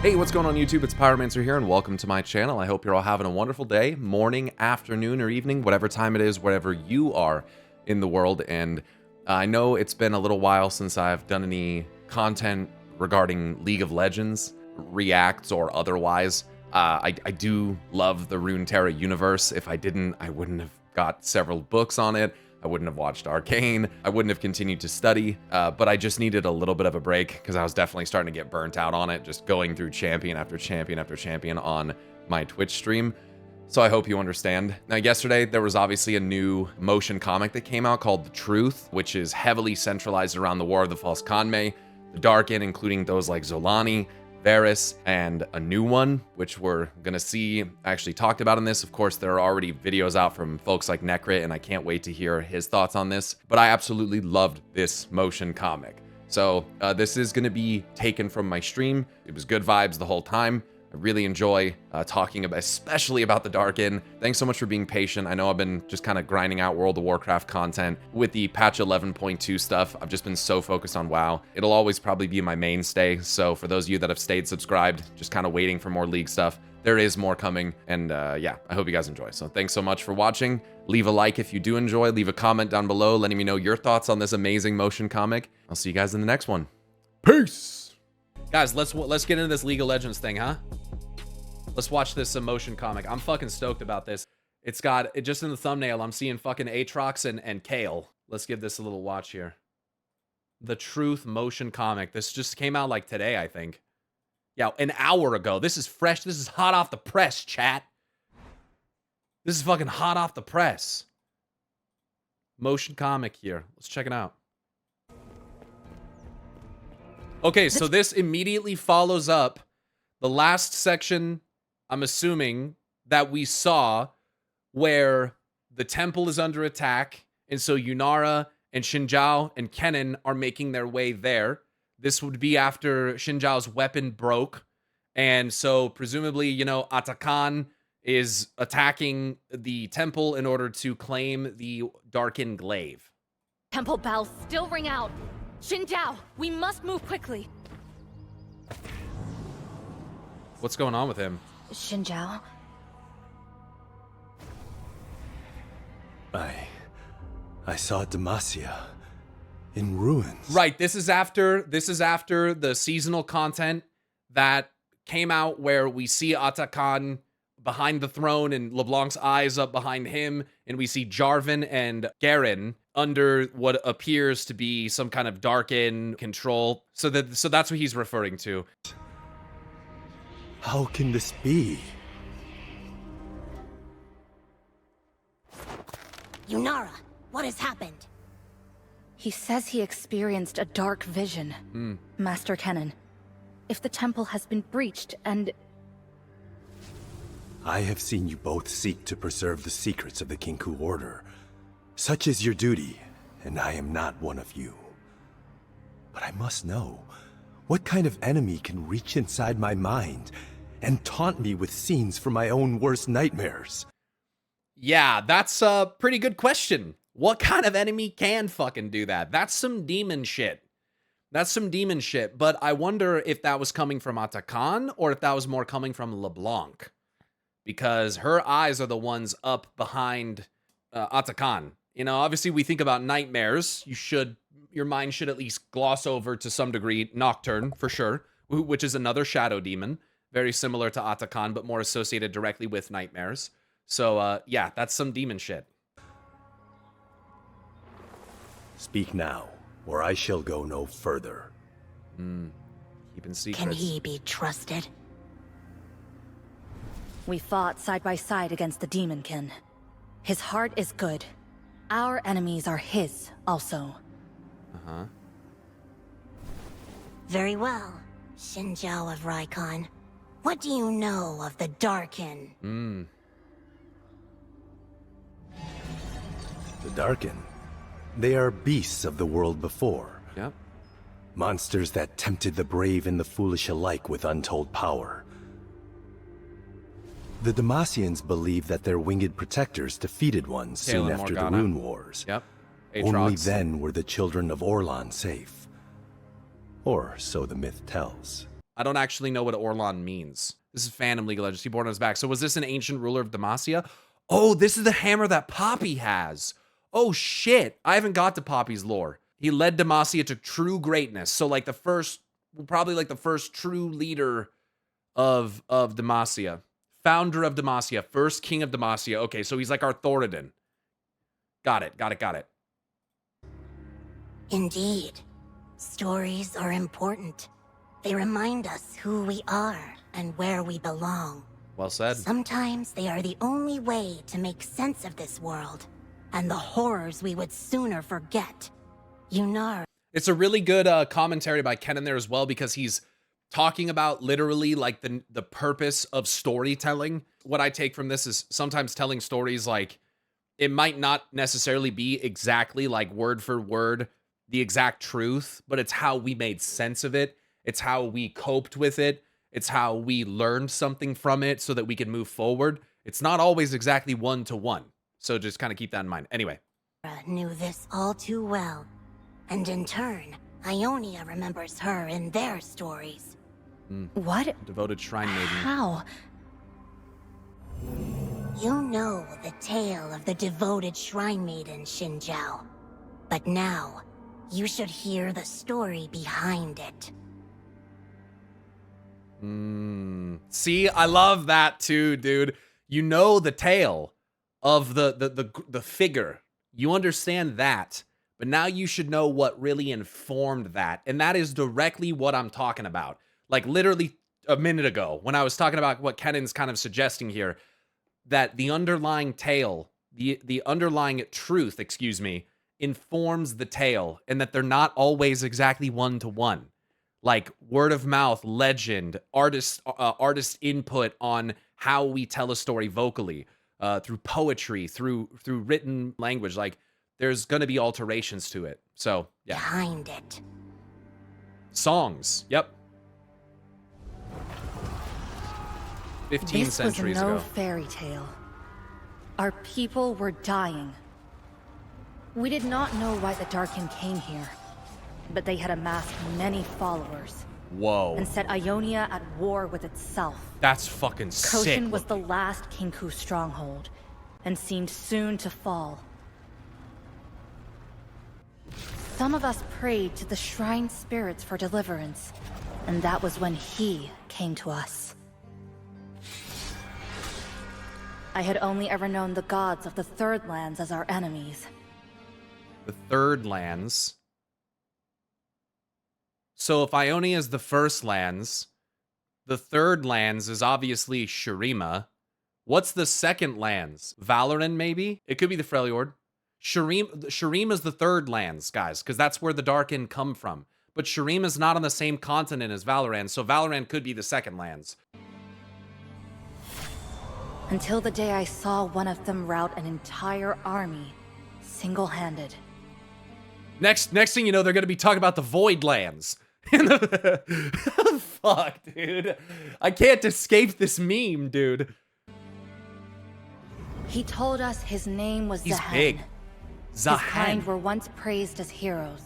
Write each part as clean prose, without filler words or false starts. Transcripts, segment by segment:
Hey, what's going on YouTube? It's Pyromancer here, and welcome to my channel. I hope you're all having a wonderful day, morning, afternoon, or evening, whatever time it is, wherever you are in the world. And I know it's been a little while since I've done any content regarding League of Legends, reacts or otherwise. I do love the Runeterra universe. If I didn't, I wouldn't have got several books on it. I wouldn't have watched Arcane. I wouldn't have continued to study, but I just needed a little bit of a break because I was definitely starting to get burnt out on it, just going through champion after champion after champion on my Twitch stream. So I hope you understand. Now, yesterday, there was obviously a new motion comic that came out called The Truth, which is heavily centralized around the War of the False Kanmei, the Darkin, including those like Zolani, Varus, and a new one, which we're gonna see actually talked about in this. Of course, there are already videos out from folks like Necrit, and I can't wait to hear his thoughts on this, but I absolutely loved this motion comic. So this is gonna be taken from my stream. It was good vibes the whole time. I really enjoy talking about, especially about the Darkin. Thanks so much for being patient. I know I've been just kind of grinding out World of Warcraft content with the patch 11.2 stuff. I've just been so focused on WoW. It'll always probably be my mainstay. So for those of you that have stayed subscribed, just kind of waiting for more League stuff, there is more coming. And yeah, I hope you guys enjoy. So thanks so much for watching. Leave a like if you do enjoy. Leave a comment down below letting me know your thoughts on this amazing motion comic. I'll see you guys in the next one. Peace! Guys, let's get into this League of Legends thing, huh? Let's watch this motion comic. I'm fucking stoked about this. It's got, just in the thumbnail, I'm seeing fucking Aatrox and Kale. Let's give this a little watch here. The Truth motion comic. This just came out like today, I think. Yeah, an hour ago. This is fresh. This is hot off the press, chat. This is fucking hot off the press. Motion comic here. Let's check it out. Okay, so this immediately follows up the last section, I'm assuming, that we saw where the temple is under attack, and so Yunara and Xinjiao and Kennen are making their way there. This would be after Xinjiao's weapon broke, and so presumably, you know, Atakan is attacking the temple in order to claim the Darkin glaive. Temple bells still ring out. Xinjiao, we must move quickly. What's going on with him? Xinjiao? I saw Demacia in ruins. Right, this is after the seasonal content that came out where we see Atakan behind the throne and LeBlanc's eyes up behind him, and we see Jarvan and Garen under what appears to be some kind of Darkin control. So that's what he's referring to. How can this be? Yunara, what has happened? He says he experienced a dark vision. Master Kennen, if the temple has been breached and... I have seen you both seek to preserve the secrets of the Kinku Order. Such is your duty, and I am not one of you. But I must know, what kind of enemy can reach inside my mind and taunt me with scenes from my own worst nightmares? Yeah, that's a pretty good question. What kind of enemy can fucking do that? That's some demon shit. That's some demon shit, but I wonder if that was coming from Atakan or if that was more coming from LeBlanc. Because her eyes are the ones up behind Atakan. You know, obviously we think about nightmares. Your mind should at least gloss over to some degree Nocturne, for sure, which is another shadow demon. Very similar to Atakan, but more associated directly with nightmares. So, yeah, that's some demon shit. Speak now, or I shall go no further. Keeping secrets. Can he be trusted? We fought side by side against the demonkin. His heart is good. Our enemies are his, also. Uh-huh. Very well, Xinjiao of Rykon. What do you know of the Darkin? The Darkin. They are beasts of the world before. Yep. Monsters that tempted the brave and the foolish alike with untold power. The Demacians believe that their winged protectors defeated one soon Kale after Morgana. the Rune Wars. Yep. Only Aatrox. then were the children of Orlan safe. Or so the myth tells. I don't actually know what Orlan means. This is Phantom League of Legends. He born on his back. So was this an ancient ruler of Demacia? Oh, this is the hammer that Poppy has. Oh, shit. I haven't got to Poppy's lore. He led Demacia to true greatness. So, like, the first, probably like the first true leader of Demacia. Founder of Demacia. First king of Demacia. Okay, so he's like our Thoradin. Got it. Indeed. Stories are important. They remind us who we are and where we belong. Well said. Sometimes they are the only way to make sense of this world and the horrors we would sooner forget. Yunara. It's a really good commentary by Kennen there as well, because he's talking about literally like the purpose of storytelling. What I take from this is sometimes telling stories, like, it might not necessarily be exactly like word for word the exact truth, but it's how we made sense of it. It's how we coped with it. It's how we learned something from it so that we can move forward. It's not always exactly one-to-one. So just kind of keep that in mind. Anyway. Knew this all too well. And in turn, Ionia remembers her in their stories. What? Devoted shrine maiden. How? You know the tale of the devoted shrine maiden, Xinjiao. But now, you should hear the story behind it. See, I love that too, dude. You know the tale of the figure. You understand that. But now you should know what really informed that. And that is directly what I'm talking about. Like literally a minute ago, when I was talking about what Kennen's kind of suggesting here, that the underlying tale, the underlying truth, excuse me, informs the tale, and that they're not always exactly one-to-one. Like word of mouth, legend, artist input on how we tell a story vocally, through poetry, through written language. Like there's gonna be alterations to it. So yeah. Behind it. Songs. Yep. 15 This centuries was no ago. fairy tale. Our people were dying. We did not know why the Darkin came here, but they had amassed many followers Whoa. and set Ionia at war with itself. That's fucking sick. Koshin was the last Kinku stronghold, and seemed soon to fall. Some of us prayed to the shrine spirits for deliverance, and that was when he came to us. I had only ever known the gods of the Third Lands as our enemies. The Third Lands. So if Ionia is the First Lands, the Third Lands is obviously Shurima. What's the Second Lands? Valoran, maybe? It could be the Freljord. Shurima's the Third Lands, guys, because that's where the Darkin come from. But Shurima's not on the same continent as Valoran, so Valoran could be the Second Lands. Until the day I saw one of them rout an entire army, single-handed. Next thing you know, they're going to be talking about the Void Lands. Fuck, dude. I can't escape this meme, dude. He told us his name was He's Zahen. big. His kind Zahen. were once praised as heroes.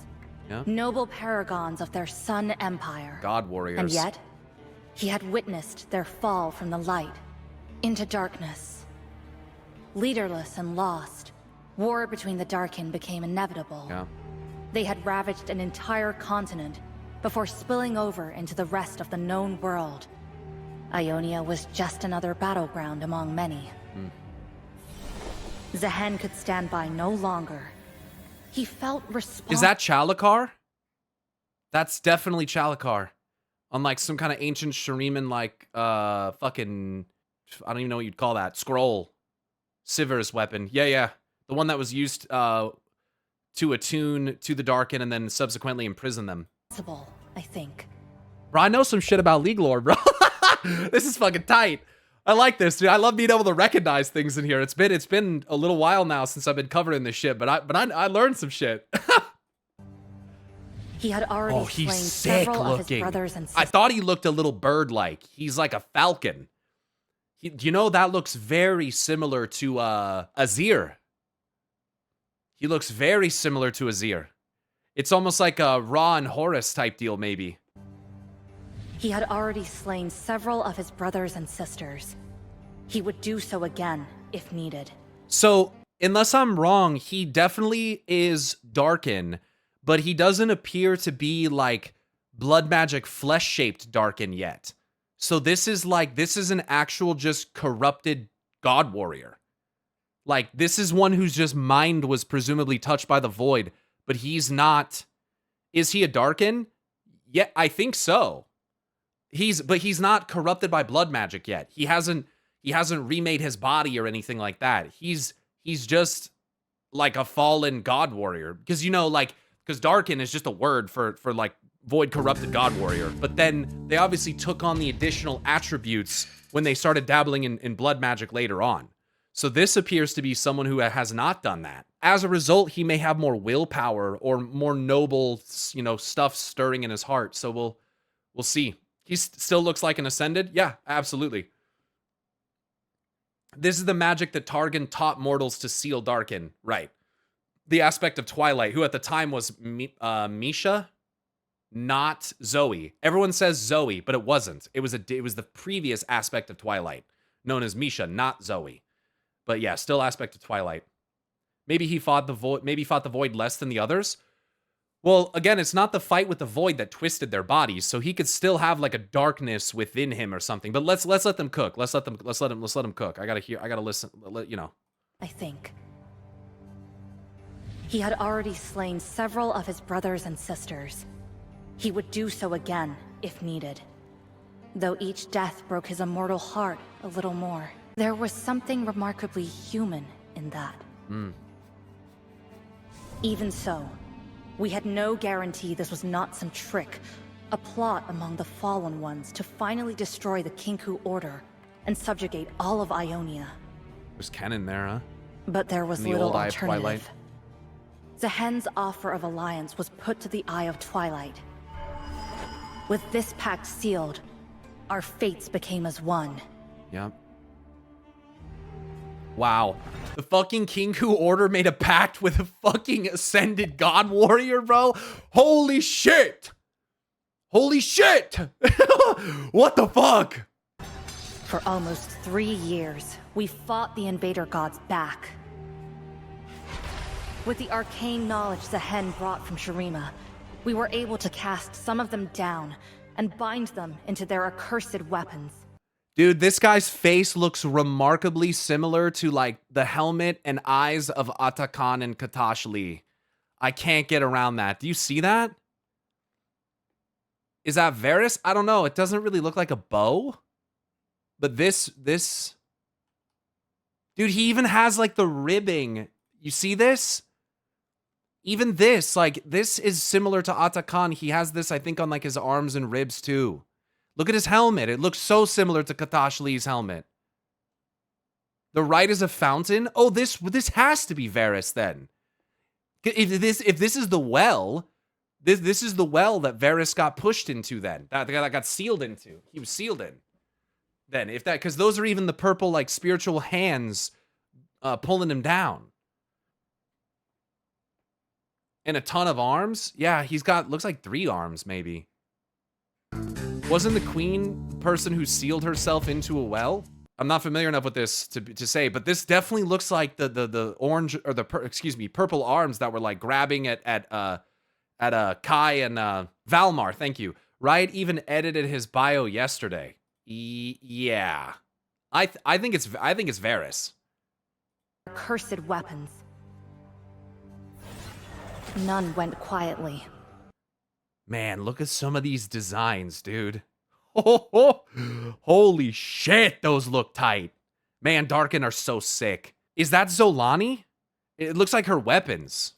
Yeah. Noble paragons of their Sun Empire. God warriors. And yet, he had witnessed their fall from the light into darkness. Leaderless and lost, war between the Darkin became inevitable. Yeah. They had ravaged an entire continent before spilling over into the rest of the known world. Ionia was just another battleground among many. Zahen could stand by no longer. He felt responsible. Is that Chalakar? That's definitely Chalakar. On like some kind of ancient Shuriman, like fucking, I don't even know what you'd call that. Scroll. Sivir's weapon. Yeah. The one that was used to attune to the Darkin and then subsequently imprison them. I think. Bro, I know some shit about League lore, bro. This is fucking tight. I like this, dude. I love being able to recognize things in here. It's been a little while now since I've been covering this shit, but I learned some shit. He had already slain several of his brothers and sisters. I thought he looked a little bird-like. He's like a falcon. You know, that looks very similar to Azir. He looks very similar to Azir. It's almost like a Ra and Horus type deal, maybe. He had already slain several of his brothers and sisters. He would do so again, if needed. So, unless I'm wrong, he definitely is Darkin, but he doesn't appear to be, like, blood magic flesh-shaped Darkin yet. So this is an actual just corrupted god warrior. Like, this is one whose just mind was presumably touched by the void, but he's not... Is he a Darkin? Yeah, I think so. But he's not corrupted by blood magic yet. He hasn't remade his body or anything like that. He's just like a fallen god warrior. Because, you know, like, because Darkin is just a word for like void corrupted god warrior. But then they obviously took on the additional attributes when they started dabbling in blood magic later on. So this appears to be someone who has not done that. As a result, he may have more willpower or more noble, you know, stuff stirring in his heart. So we'll see. He still looks like an ascended. Yeah, absolutely. This is the magic that Targon taught mortals to seal Darkin. Right. The aspect of Twilight, who at the time was Misha, not Zoe. Everyone says Zoe, but it wasn't. It was the previous aspect of Twilight, known as Misha, not Zoe. But yeah, still aspect of Twilight. Maybe he fought the void. Maybe fought the void less than the others. Well, again, it's not the fight with the void that twisted their bodies, so he could still have like a darkness within him or something. But let's let them cook. Let's let them cook. I gotta listen. You know. I think. He had already slain several of his brothers and sisters. He would do so again, if needed. Though each death broke his immortal heart a little more. There was something remarkably human in that. Even so, we had no guarantee this was not some trick, a plot among the Fallen Ones to finally destroy the Kinku Order and subjugate all of Ionia. There's Kennen there, huh? But there was In the little old Eye of alternative. Twilight. Zahen's offer of alliance was put to the Eye of Twilight. With this pact sealed, our fates became as one. Yep. Wow. The fucking Kinku Order made a pact with a fucking ascended god warrior, bro? Holy shit! Holy shit! What the fuck? For almost 3 years, we fought the invader gods back. With the arcane knowledge Zahen brought from Shurima, we were able to cast some of them down and bind them into their accursed weapons. Dude, this guy's face looks remarkably similar to, like, the helmet and eyes of Atakan and Katashli. I can't get around that. Do you see that? Is that Varys? I don't know. It doesn't really look like a bow. But this... Dude, he even has, like, the ribbing. You see this? Even this, like, this is similar to Atakan. He has this, I think, on, like, his arms and ribs, too. Look at his helmet. It looks so similar to Katashli's helmet. The right is a fountain. Oh, this has to be Varys then. If this is the well, this is the well that Varys got pushed into then. That got sealed into. He was sealed in. Then if that, because those are even the purple like spiritual hands pulling him down. And a ton of arms. Yeah, he's got looks like 3 arms maybe. Wasn't the queen the person who sealed herself into a well? I'm not familiar enough with this to say, but this definitely looks like the orange or the purple arms that were like grabbing at Kai and Valmar. Thank you. Riot even edited his bio yesterday. Yeah, I think it's Varys. Cursed weapons. None went quietly. Man, look at some of these designs, dude. Oh, holy shit, those look tight. Man, Darkin are so sick. Is that Zolani? It looks like her weapons.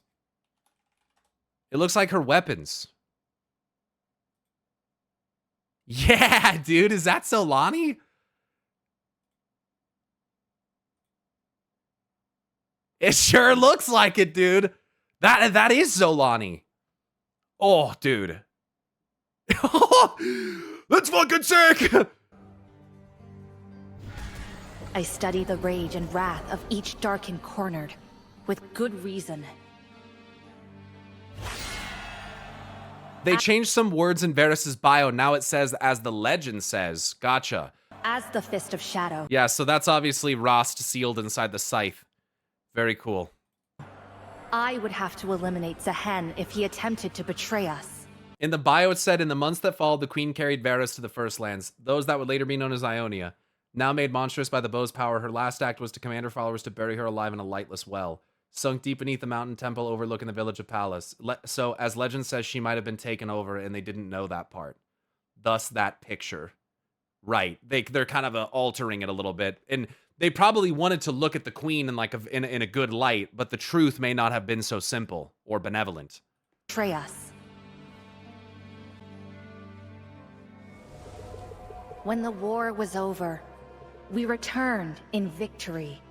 It looks like her weapons. Yeah, dude, is that Zolani? It sure looks like it, dude. That is Zolani. Oh, dude. That's fucking sick! I study the rage and wrath of each Darkin cornered, with good reason. They changed some words in Varys' bio. Now it says, as the legend says. Gotcha. As the Fist of Shadow. Yeah, so that's obviously Rost sealed inside the scythe. Very cool. I would have to eliminate Zehen if he attempted to betray us. In the bio, it said, in the months that followed, the queen carried Varys to the First Lands, those that would later be known as Ionia. Now made monstrous by the bow's power, her last act was to command her followers to bury her alive in a lightless well, sunk deep beneath the mountain temple overlooking the village of Palace. So, as legend says, she might have been taken over, and they didn't know that part. Thus, that picture. Right. They're kind of altering it a little bit, and they probably wanted to look at the queen in like in a good light, but the truth may not have been so simple or benevolent. Betray us. When the war was over, we returned in victory.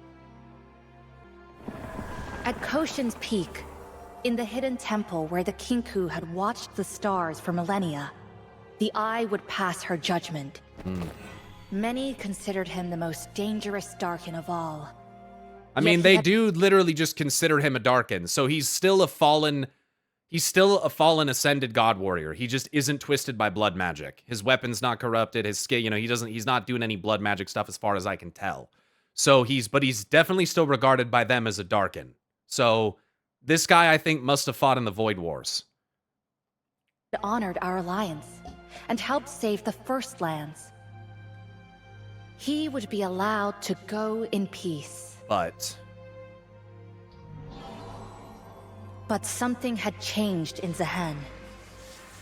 At Koshin's Peak, in the hidden temple where the Kinku had watched the stars for millennia, the Eye would pass her judgment. Many considered him the most dangerous Darkin of all. I mean, they do literally just consider him a Darkin, so he's still a fallen ascended god warrior. He just isn't twisted by blood magic. His weapon's not corrupted, his skill, he's not doing any blood magic stuff as far as I can tell. So he's definitely still regarded by them as a Darkin. So this guy, I think, must have fought in the Void Wars. Honored our alliance and helped save the First Lands. He would be allowed to go in peace. But something had changed in Zehen.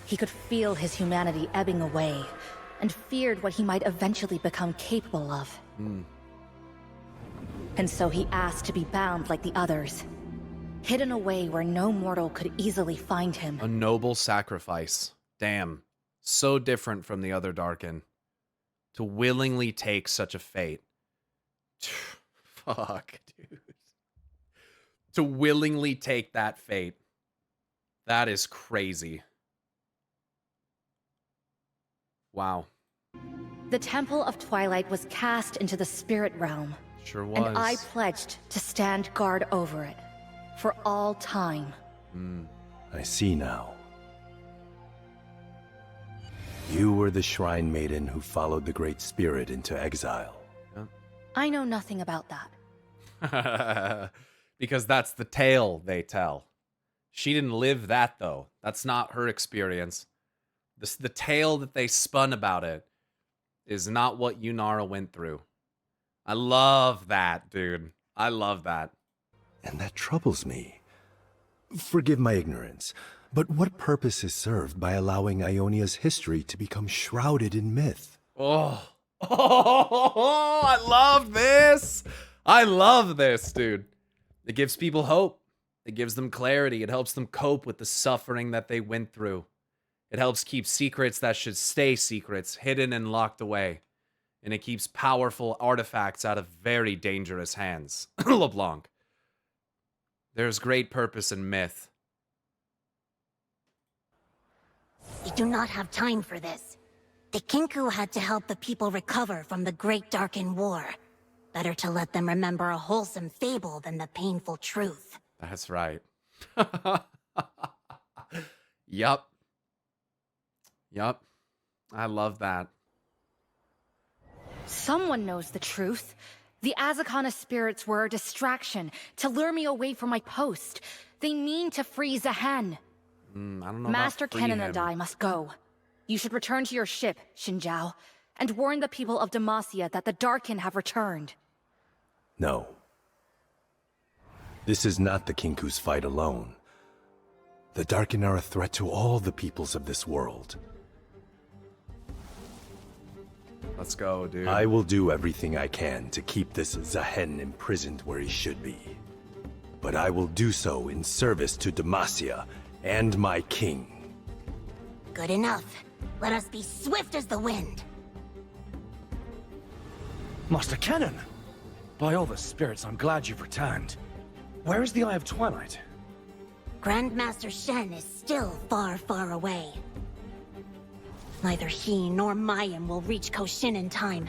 He could feel his humanity ebbing away, and feared what he might eventually become capable of. And so he asked to be bound like the others, hidden away where no mortal could easily find him. A noble sacrifice. Damn. So different from the other Darkin. To willingly take such a fate. Fuck, dude. To willingly take that fate. That is crazy. Wow. The Temple of Twilight was cast into the spirit realm. Sure was. And I pledged to stand guard over it. For all time. I see now. You were the Shrine Maiden who followed the Great Spirit into exile. I know nothing about that. Because that's the tale they tell. She didn't live that, though. That's not her experience. The tale that they spun about it is not what Yunara went through. I love that, dude. I love that. And that troubles me. Forgive my ignorance, but what purpose is served by allowing Ionia's history to become shrouded in myth? Oh, I love this. I love this, dude. It gives people hope. It gives them clarity. It helps them cope with the suffering that they went through. It helps keep secrets that should stay secrets hidden and locked away. And it keeps powerful artifacts out of very dangerous hands. LeBlanc. There's great purpose in myth. We do not have time for this. The Kinku had to help the people recover from the Great Darkin War. Better to let them remember a wholesome fable than the painful truth. That's right. Yup. I love that. Someone knows the truth. The Azakana spirits were a distraction to lure me away from my post. They mean to free Zehen. I don't know Master about free Kennen him. and I must go. You should return to your ship, Xinjiao, and warn the people of Demacia that the Darkin have returned. No. This is not the Kinku's fight alone. The Darkin are a threat to all the peoples of this world. Let's go, dude. I will do everything I can to keep this Zehen imprisoned where he should be. But I will do so in service to Demacia and my king. Good enough. Let us be swift as the wind. Master Kennen! By all the spirits, I'm glad you've returned. Where is the Eye of Twilight? Grandmaster Shen is still far, far away. Neither he nor Mayim will reach Koshin in time.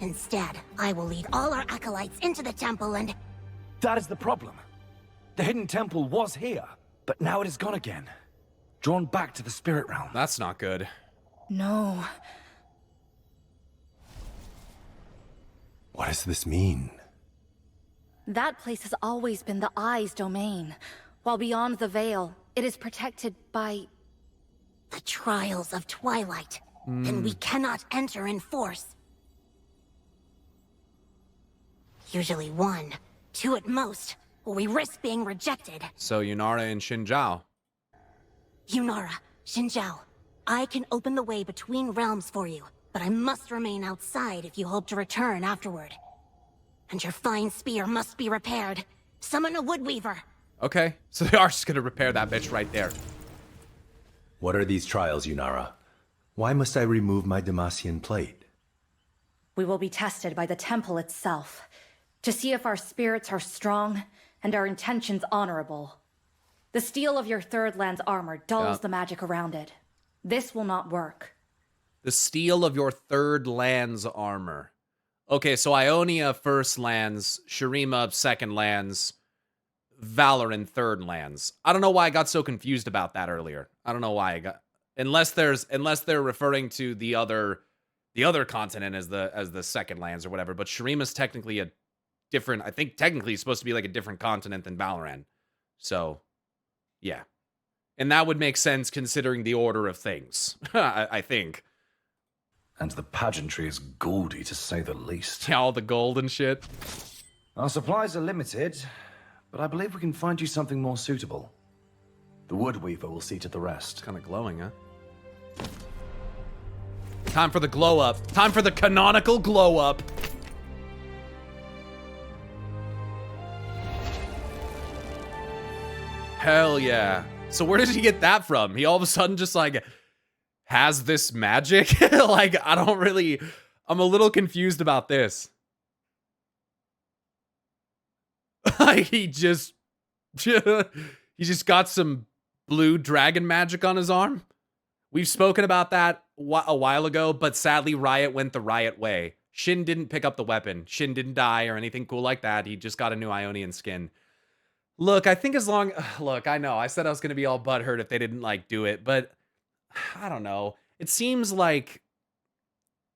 Instead, I will lead all our acolytes into the temple and... That is the problem. The hidden temple was here, but now it is gone again. Drawn back to the spirit realm. That's not good. No. What does this mean? That place has always been the Eye's domain, while beyond the veil, it is protected by... The trials of Twilight. And we cannot enter in force. Usually 1, 2 at most, or we risk being rejected. So Yunara and Xinjiao. Yunara, Xinjiao, I can open the way between realms for you, but I must remain outside if you hope to return afterward. And your fine spear must be repaired. Summon a woodweaver. Okay, so they are just gonna repair that bitch right there. What are these trials, Yunara? Why must I remove my Demacian plate? We will be tested by the temple itself, to see if our spirits are strong and our intentions honorable. The steel of your third land's armor dulls the magic around it. This will not work. The steel of your third land's armor. Okay, so Ionia first lands, Shurima second lands, Valoran third lands. I don't know why I got so confused about that earlier. I don't know why I got... Unless they're referring to the other continent as the second lands or whatever, but Shurima's technically a different, I think technically it's supposed to be like a different continent than Valoran. So, yeah. And that would make sense considering the order of things, I think. And the pageantry is gaudy to say the least. Yeah, all the gold and shit. Our supplies are limited, but I believe we can find you something more suitable. The woodweaver will see to the rest. Kind of glowing, huh? Time for the glow up. Time for the canonical glow up. Hell yeah. So where did he get that from? He all of a sudden just like has this magic? Like, I don't really... I'm a little confused about this. Like, he just got some blue dragon magic on his arm. We've spoken about that a while ago, but sadly Riot went the Riot way. Shin didn't pick up the weapon. Shin didn't die or anything cool like that. He just got a new Ionian skin. Look, I think as long... Look, I know. I said I was going to be all butthurt if they didn't, like, do it, but... I don't know. It seems like...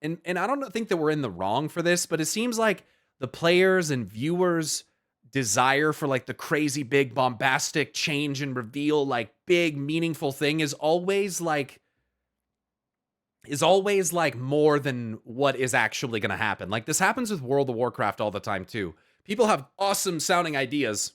And I don't think that we're in the wrong for this, but it seems like the players and viewers' desire for, like, the crazy big bombastic change and reveal, like, big meaningful thing is always, like, more than what is actually going to happen. Like, this happens with World of Warcraft all the time, too. People have awesome sounding ideas,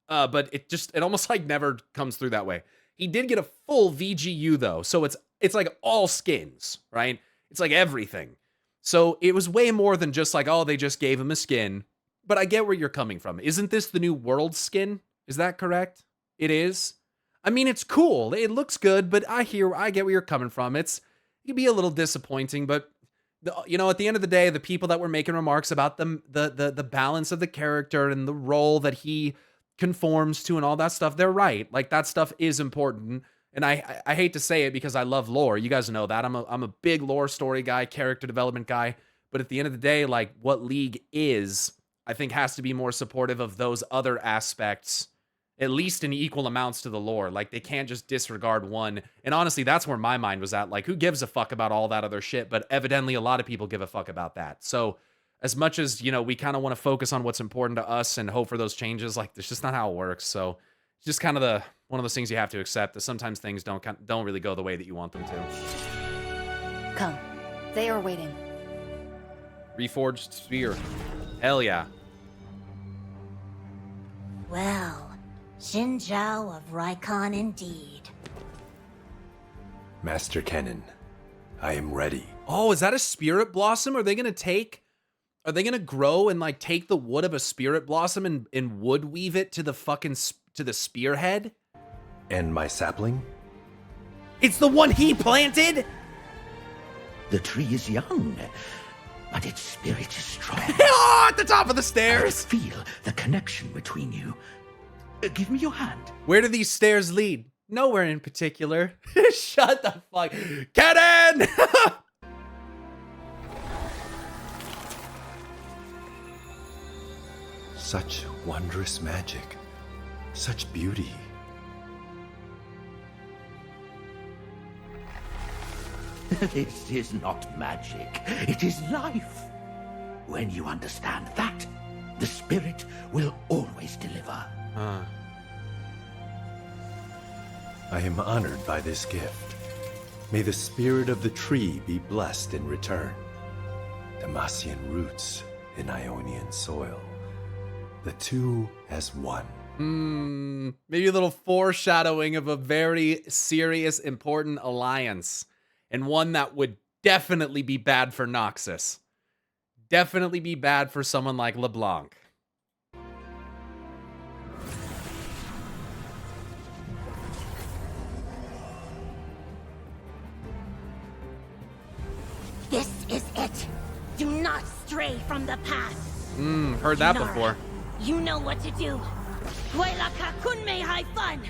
but it almost, like, never comes through that way. He did get a full VGU, though, so it's like, all skins, right? It's, like, everything. So, it was way more than just, like, oh, they just gave him a skin. But I get where you're coming from. Isn't this the new world skin? Is that correct? It is? I mean, it's cool. It looks good, but I get where you're coming from. It can be a little disappointing, but you know, at the end of the day, the people that were making remarks about the balance of the character and the role that he conforms to and all that stuff, they're right. Like, that stuff is important. And I hate to say it because I love lore. You guys know that. I'm a big lore story guy, character development guy. But at the end of the day, like, what League is, I think, has to be more supportive of those other aspects, at least in equal amounts to the lore. Like, they can't just disregard one. And honestly, that's where my mind was at. Like, who gives a fuck about all that other shit? But evidently, a lot of people give a fuck about that. So, as much as, you know, we kind of want to focus on what's important to us and hope for those changes, like, that's just not how it works. So, it's just kind of one of those things you have to accept, that sometimes things don't really go the way that you want them to. Come. They are waiting. Reforged spear. Hell yeah. Well, Xinjiao of Rykon indeed. Master Kennen, I am ready. Oh, is that a spirit blossom? Are they going to grow and, like, take the wood of a spirit blossom and wood weave it to the to the spearhead? And my sapling? It's the one he planted? The tree is young, but its spirit is strong. Oh, at the top of the I stairs. feel the connection between you. Give me your hand. Where do these stairs lead? Nowhere in particular. Shut the fuck. Kennen! Such wondrous magic. Such beauty. This is not magic. It is life. When you understand that, the spirit will always deliver. I am honored by this gift. May the spirit of the tree be blessed in return. Demacian roots in Ionian soil. The two as one. Maybe a little foreshadowing of a very serious, important alliance. And one that would definitely be bad for Noxus. Definitely be bad for someone like LeBlanc. This is it. Do not stray from the path. Heard that Yunara, before. You know what to do. False Kanmei high fun.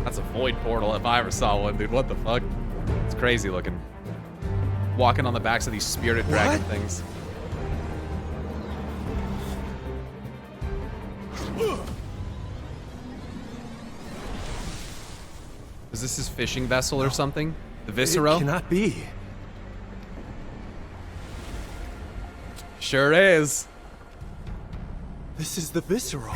That's a void portal if I ever saw one, dude. What the fuck? It's crazy looking. Walking on the backs of these spirited dragon things. Is this his fishing vessel or something? The Viscero? It cannot be. Sure is. This is the Visceral.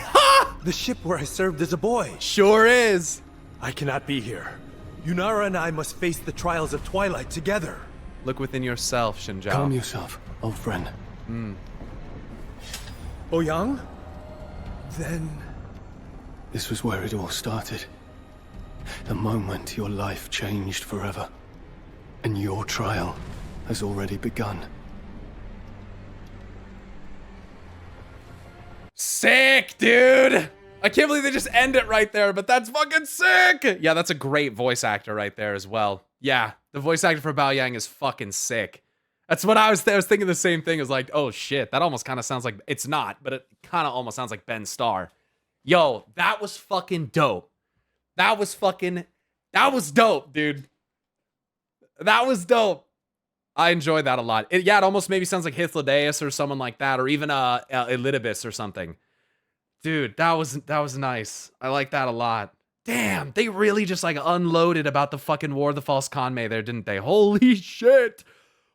The ship where I served as a boy. Sure is. I cannot be here. Yunara and I must face the trials of Twilight together. Look within yourself, Shinjao. Calm yourself, old friend. Ouyang? Then... This was where it all started. The moment your life changed forever. And your trial has already begun. Sick, dude! I can't believe they just end it right there, but that's fucking sick! Yeah, that's a great voice actor right there as well. Yeah, the voice actor for Bao Yang is fucking sick. That's what I was thinking the same thing. Is like, oh shit, that almost kind of sounds like, it's not, but it kind of almost sounds like Ben Starr. Yo, that was fucking dope. That was dope, dude. That was dope. I enjoyed that a lot. It almost maybe sounds like Hythlodaeus or someone like that, or even Elidibus or something. Dude, that was nice. I like that a lot. Damn, they really just like unloaded about the fucking War of the False Kanmei there, didn't they? Holy shit.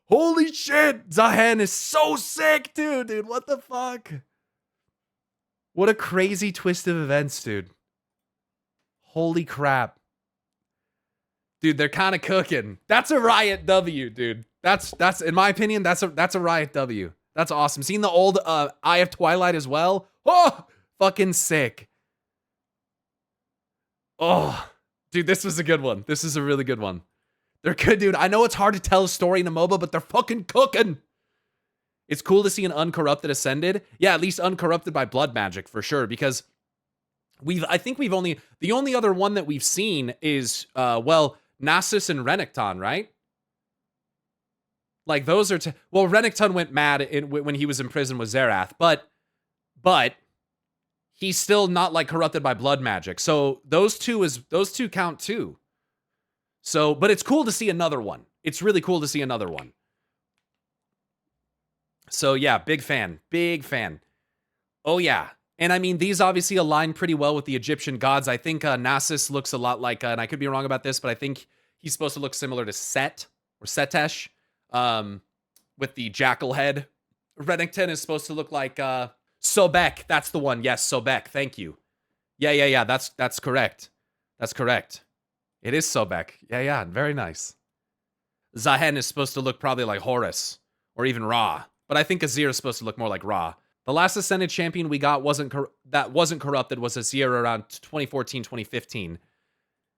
Holy shit. Zahen is so sick, dude. What the fuck? What a crazy twist of events, dude. Holy crap. Dude, they're kind of cooking. That's a Riot W, dude. That's in my opinion, that's a Riot W. That's awesome. Seeing the old Eye of Twilight as well. Oh, fucking sick. Oh, dude, this was a good one. This is a really good one. They're good, dude. I know it's hard to tell a story in a MOBA, but they're fucking cooking. It's cool to see an uncorrupted Ascended. Yeah, at least uncorrupted by blood magic for sure, because I think the only other one that we've seen is, Nasus and Renekton, right? Like those are, Renekton went mad when he was in prison with Zerath, but he's still not like corrupted by blood magic. So those two count too. So, but it's cool to see another one. It's really cool to see another one. So yeah, big fan. Oh yeah. And I mean, these obviously align pretty well with the Egyptian gods. I think Nasus looks a lot like, and I could be wrong about this, but I think he's supposed to look similar to Set or Setesh, with the jackal head. Renekton is supposed to look like Sobek. That's the one. Yes, Sobek. Thank you. Yeah. That's correct. That's correct. It is Sobek. Yeah. Very nice. Zahen is supposed to look probably like Horus or even Ra, but I think Azir is supposed to look more like Ra. The last Ascended champion we got wasn't corrupted was Azir around 2014, 2015.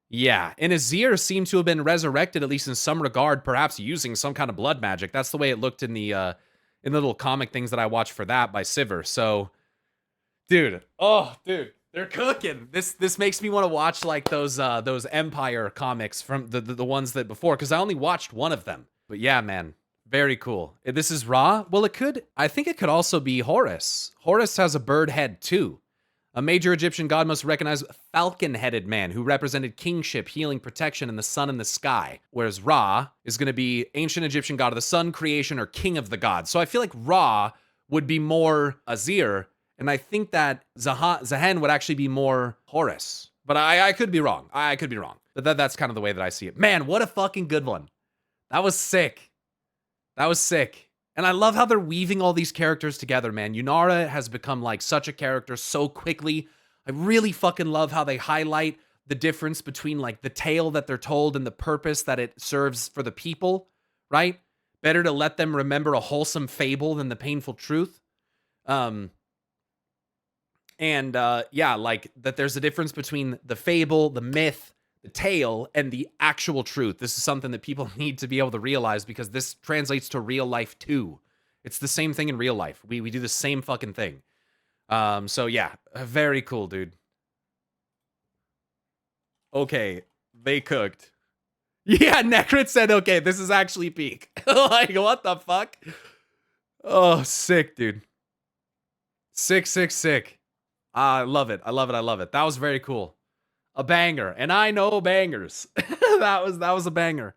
Yeah, and Azir seemed to have been resurrected, at least in some regard, perhaps using some kind of blood magic. That's the way it looked in the little comic things that I watched for that by Sivir. So, dude, they're cooking. This makes me want to watch like those Empire comics from the ones that before, because I only watched one of them. But yeah, man. Very cool. This is Ra. Well, I think it could also be Horus. Horus has a bird head too. A major Egyptian god must recognize a falcon-headed man who represented kingship, healing, protection, and the sun and the sky. Whereas Ra is going to be ancient Egyptian god of the sun, creation, or king of the gods. So I feel like Ra would be more Azir, and I think that Zahen would actually be more Horus. But I could be wrong. I could be wrong. But that's kind of the way that I see it. Man, what a fucking good one. That was sick. That was sick. And I love how they're weaving all these characters together, man. Yunara has become like such a character so quickly. I really fucking love how they highlight the difference between like the tale that they're told and the purpose that it serves for the people, right? Better to let them remember a wholesome fable than the painful truth. Yeah, like that there's a difference between the fable, the myth, the tale, and the actual truth. This is something that people need to be able to realize because this translates to real life too. It's the same thing in real life. We do the same fucking thing. So yeah, very cool, dude. Okay, they cooked. Yeah, Necrit said, okay, this is actually peak. Like, what the fuck? Oh, sick, dude. Sick, sick, sick. I love it. I love it. I love it. That was very cool. A banger. And I know bangers. That was a banger.